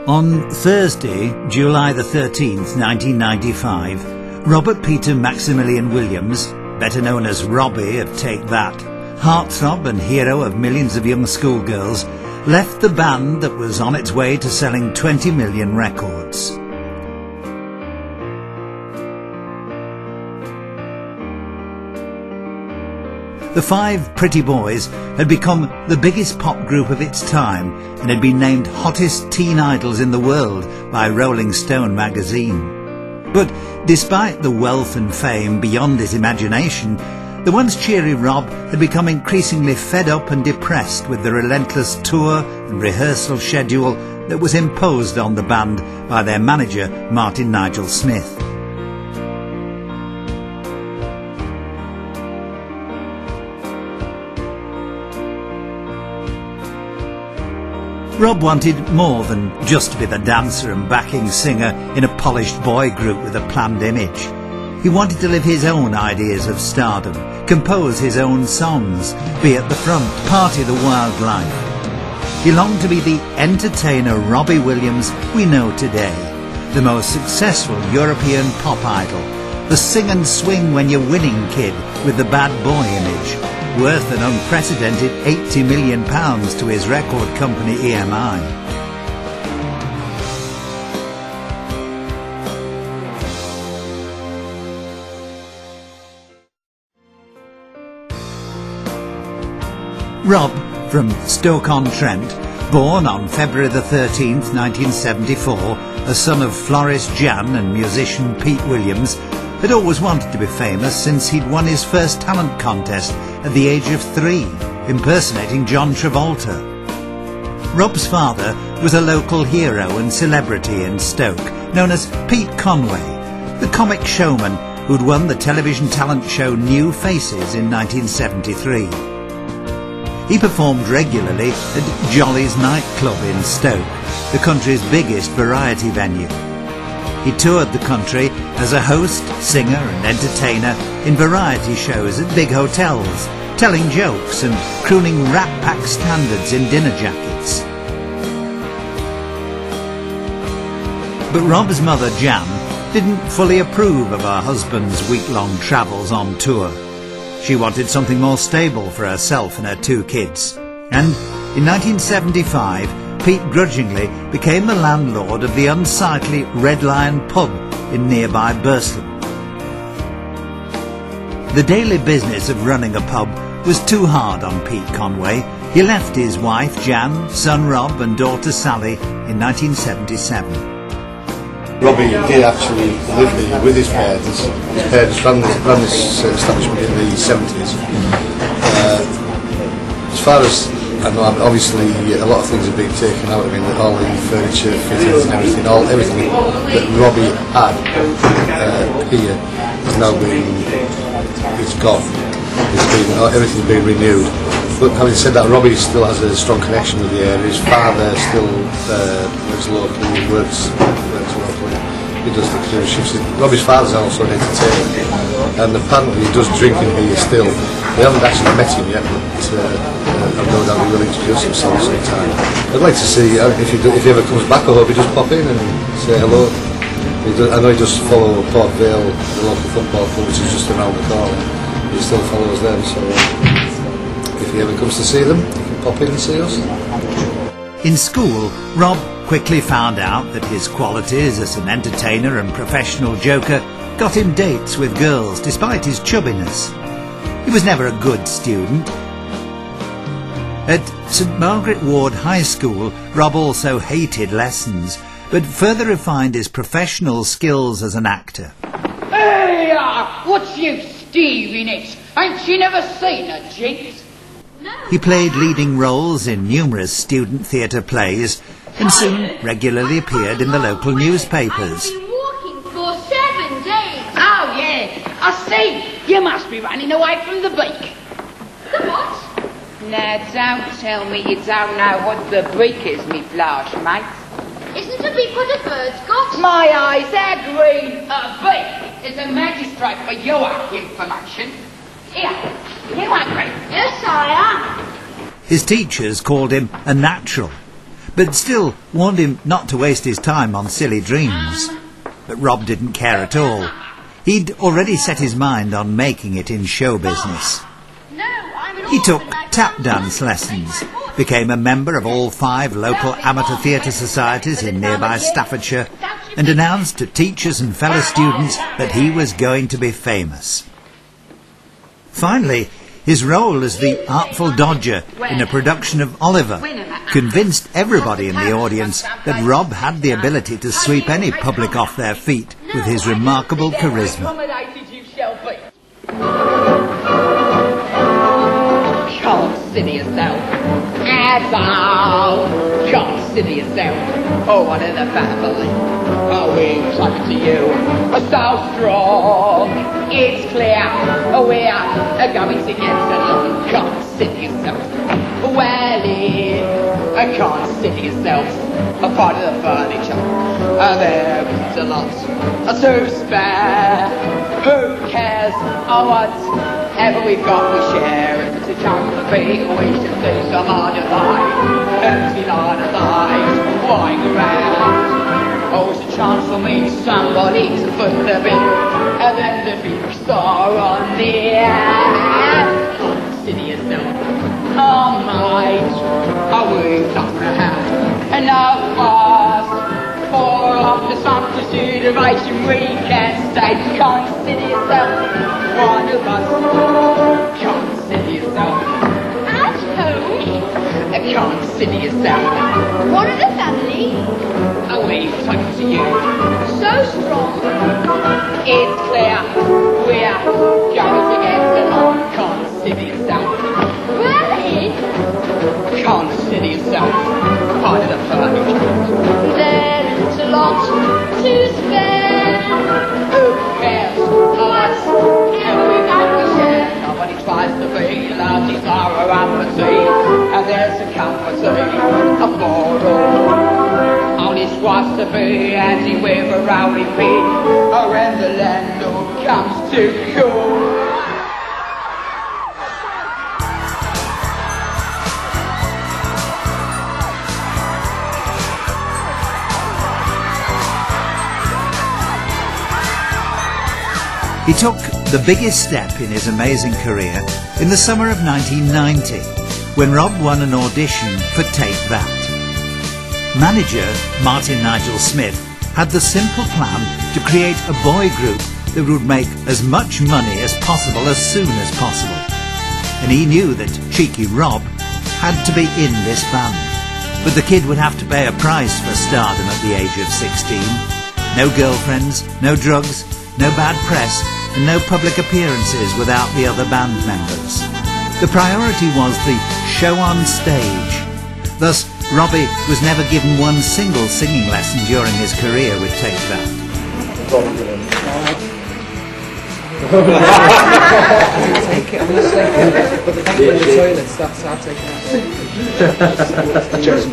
On Thursday, July the 13th, 1995, Robert Peter Maximilian Williams, better known as Robbie of Take That, heartthrob and hero of millions of young schoolgirls, left the band that was on its way to selling 20 million records. The Five Pretty Boys had become the biggest pop group of its time and had been named hottest teen idols in the world by Rolling Stone magazine. But despite the wealth and fame beyond his imagination, the once cheery Rob had become increasingly fed up and depressed with the relentless tour and rehearsal schedule that was imposed on the band by their manager, Martin Nigel Smith. Rob wanted more than just to be the dancer and backing singer in a polished boy group with a planned image. He wanted to live his own ideas of stardom, compose his own songs, be at the front, party the wild life. He longed to be the entertainer Robbie Williams we know today, the most successful European pop idol, the sing and swing when you're winning kid with the bad boy image, worth an unprecedented £80 million to his record company EMI. Rob, from Stoke-on-Trent, born on February the 13th, 1974, a son of florist Jan and musician Pete Williams, had always wanted to be famous since he'd won his first talent contest at the age of 3, impersonating John Travolta. Rob's father was a local hero and celebrity in Stoke, known as Pete Conway, the comic showman who'd won the television talent show New Faces in 1973. He performed regularly at Jolly's nightclub in Stoke, the country's biggest variety venue. He toured the country as a host, singer and entertainer in variety shows at big hotels, telling jokes and crooning Rat Pack standards in dinner jackets. But Rob's mother, Jan, didn't fully approve of her husband's week-long travels on tour. She wanted something more stable for herself and her 2 kids. And in 1975, Pete grudgingly became the landlord of the unsightly Red Lion pub in nearby Burslem. The daily business of running a pub was too hard on Pete Conway. He left his wife Jan, son Rob and daughter Sally in 1977. Robbie did actually live here with his parents. His parents ran this establishment in the 70s. As far as I know, obviously a lot of things have been taken out. I mean, all the furniture, fittings and everything that Robbie had here has now it's gone. Everything's been renewed. But having said that, Robbie still has a strong connection with the area. His father still lives locally, works locally. He does the cruise ships. Robbie's father's also an entertainer, and apparently he does drinking here still. We haven't actually met him yet, but I've no doubt he will introduce himself sometime. I'd like to see if he ever comes back. I hope he just pop in and say hello. I know he does follow Port Vale, the local football club, which is just around the corner. He still follows them, so if he ever comes to see them, he can pop in and see us. In school, Rob quickly found out that his qualities as an entertainer and professional joker got him dates with girls despite his chubbiness. He was never a good student. At St Margaret Ward High School, Rob also hated lessons, but further refined his professional skills as an actor. Hey, what's you steering it? Ain't you never seen a jinx? No. He played leading roles in numerous student theatre plays and soon regularly appeared in the local newspapers. I've been walking for 7 days. Oh, yeah, I see. You must be running away from the beak. The what? Now, don't tell me you don't know what the beak is, me flash, mate. Isn't a beak what a bird's got? My eyes are green. A beak is a magistrate for your information. Here, you hungry? Yes, I am. His teachers called him a natural, but still warned him not to waste his time on silly dreams. But Rob didn't care at all. He'd already set his mind on making it in show business. He took tap dance lessons, became a member of all 5 local amateur theatre societies in nearby Staffordshire, and announced to teachers and fellow students that he was going to be famous. Finally, his role as the Artful Dodger in a production of Oliver convinced everybody in the audience that Rob had the ability to sweep any public off their feet with his remarkable charisma. Consider yourself as all. Consider yourself one in the family. Oh, we're talking to you. So strong. It's clear we're going to get along. Consider yourself well in. Consider yourself a part of the furniture. There isn't a lot to spare. Who cares? Whatever we've got, we share. If it's a chance to be, we should do some harder life. Empty harder lives, lying around. Oh, it's a chance for me, somebody to put the big, and then the big star on the air. Consider yourself, oh mate, we've not gonna have enough fast. For after some consideration we can stay. Consider yourself one of us. Consider yourself At home. Consider yourself One of the family. we've talking to you. So strong. It's clear we're going to get along. Consider yourself Well in. Consider yourself part of the furniture. There isn't a lot to spare. Who cares? Whatever we've got to share. Nobody tries to be loved, it's our apathy. And there's a comforting for all. Only wants to be anti with a rowdy beat. Or when the landlord comes to call. He took the biggest step in his amazing career in the summer of 1990, when Rob won an audition for Take That. Manager Martin Nigel Smith had the simple plan to create a boy group that would make as much money as possible as soon as possible. And he knew that Cheeky Rob had to be in this band. But the kid would have to pay a price for stardom at the age of 16. No girlfriends, no drugs, no bad press, and no public appearances without the other band members. The priority was the show on stage. Thus, Robbie was never given one single singing lesson during his career with Take That. Take it, honestly. But the thing with the toilets, that's how I've taken it. Just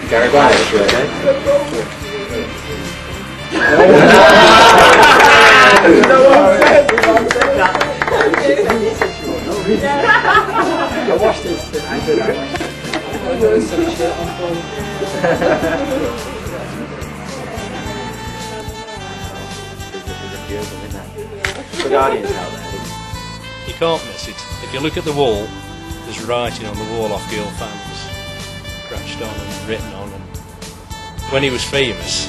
Gary Barnes, okay? I watched this. I watched some shit on The Guardian's out there. You can't miss it. If you look at the wall, there's writing on the wall off Girl Fans, scratched on and written on. And when he was famous,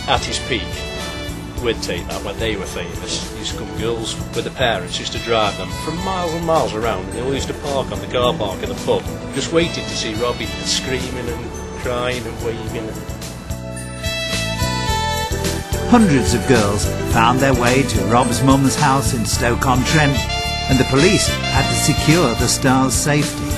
at his peak, with Take That, when they were famous, used to come girls with their parents, used to drive them from miles and miles around, and they all used to park on the car park at the pub, just waiting to see Robbie, screaming and crying and waving. Hundreds of girls found their way to Rob's mum's house in Stoke-on-Trent, and the police had to secure the star's safety.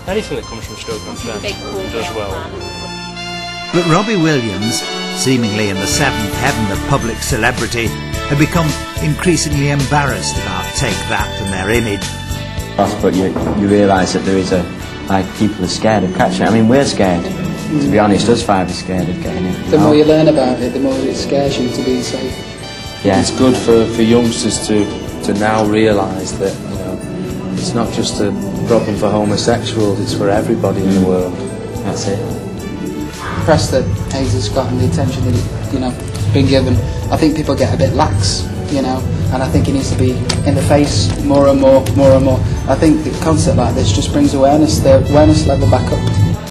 Anything that comes from Stoke-on-Trent does well. But Robbie Williams, seemingly in the seventh heaven of public celebrity, had become increasingly embarrassed about Take That and their image. but you realise that there is people are scared of catching it. I mean, we're scared. To be honest, us five are scared of getting it. The more you learn about it, the more it scares you to be safe. Yeah. It's good for youngsters to now realise that, you know, it's not just a problem for homosexuals, it's for everybody in the world. That's it. Impressed that AIDS has gotten the attention that, you know, it's been given. I think people get a bit lax, you know, and I think it needs to be in the face more and more. I think the concept like this just brings the awareness level back up.